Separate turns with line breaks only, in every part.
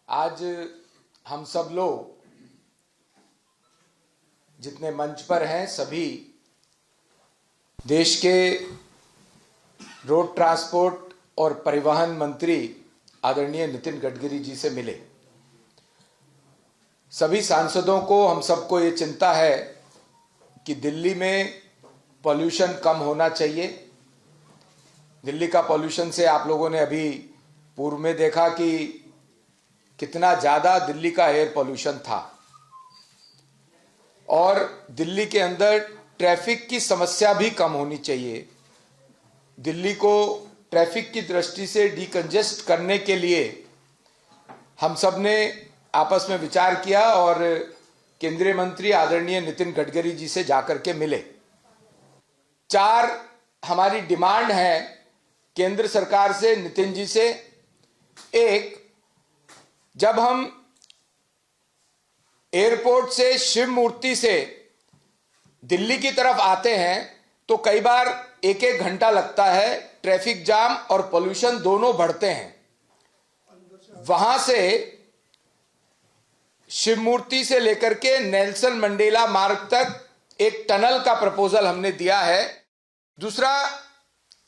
आज हम सब लोग जितने मंच पर हैं सभी देश के रोड ट्रांसपोर्ट और परिवहन मंत्री आदरणीय नितिन गडकरी जी से मिले। सभी सांसदों को, हम सबको ये चिंता है कि दिल्ली में पॉल्यूशन कम होना चाहिए। दिल्ली का पॉल्यूशन से आप लोगों ने अभी पूर्व में देखा कि कितना ज़्यादा दिल्ली का एयर पॉल्यूशन था और दिल्ली के अंदर ट्रैफिक की समस्या भी कम होनी चाहिए। दिल्ली को ट्रैफिक की दृष्टि से डिकंजेस्ट करने के लिए हम सब ने आपस में विचार किया और केंद्रीय मंत्री आदरणीय नितिन गडकरी जी से जाकर के मिले। 4 हमारी डिमांड है केंद्र सरकार से, नितिन जी से। एक, जब हम एयरपोर्ट से शिव मूर्ति से दिल्ली की तरफ आते हैं तो कई बार 1-1 घंटा लगता है, ट्रैफिक जाम और पोल्यूशन दोनों बढ़ते हैं। वहां से शिव मूर्ति से लेकर के नेल्सन मंडेला मार्ग तक एक टनल का प्रपोजल हमने दिया है। दूसरा,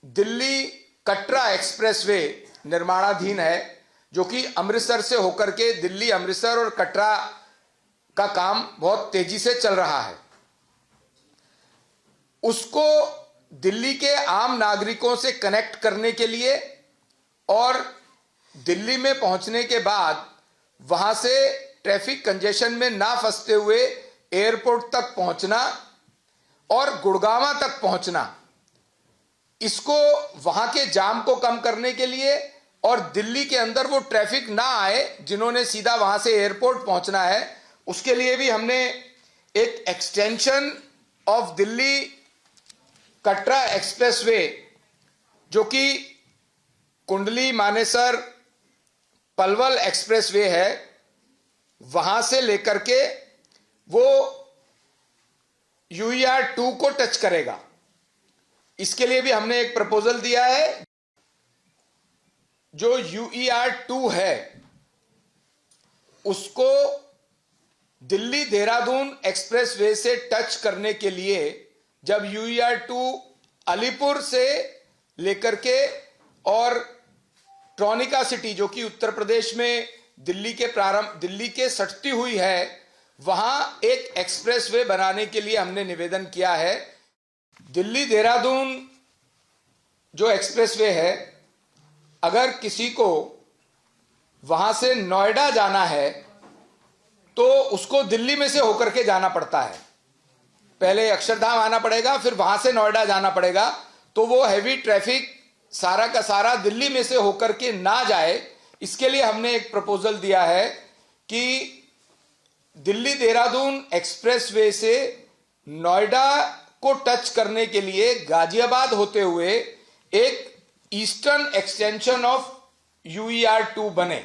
दिल्ली कटरा एक्सप्रेसवे निर्माणाधीन है जो कि अमृतसर से होकर के दिल्ली, अमृतसर और कटरा का काम बहुत तेजी से चल रहा है। उसको दिल्ली के आम नागरिकों से कनेक्ट करने के लिए और दिल्ली में पहुंचने के बाद वहां से ट्रैफिक कंजेशन में ना फंसते हुए एयरपोर्ट तक पहुंचना और गुड़गांव तक पहुंचना, इसको वहां के जाम को कम करने के लिए और दिल्ली के अंदर वो ट्रैफिक ना आए जिन्होंने सीधा वहां से एयरपोर्ट पहुंचना है, उसके लिए भी हमने एक extension of Delhi Katra expressway जो कि कुंडली मानेसर पलवल एक्सप्रेसवे है, वहां से लेकर के वो UER 2 को टच करेगा। इसके लिए भी हमने एक प्रपोजल दिया है। जो UER 2 है उसको दिल्ली देहरादून एक्सप्रेसवे से टच करने के लिए, जब UER 2 अलीपुर से लेकर के और ट्रॉनिका सिटी जो कि उत्तर प्रदेश में दिल्ली के सटती हुई है, वहां एक एक्सप्रेसवे बनाने के लिए हमने निवेदन किया है। दिल्ली देहरादून जो एक्सप्रेसवे है, अगर किसी को वहां से नोएडा जाना है तो उसको दिल्ली में से होकर के जाना पड़ता है। पहले अक्षरधाम आना पड़ेगा, फिर वहां से नोएडा जाना पड़ेगा, तो वो हैवी ट्रैफिक सारा का सारा दिल्ली में से होकर के ना जाए। इसके लिए हमने एक प्रपोजल दिया है कि दिल्ली देहरादून एक्सप्रेसवे से नोएडा को टच करने के लिए गाजियाबाद होते हुए एक ईस्टर्न एक्सटेंशन ऑफ UER 2 बने।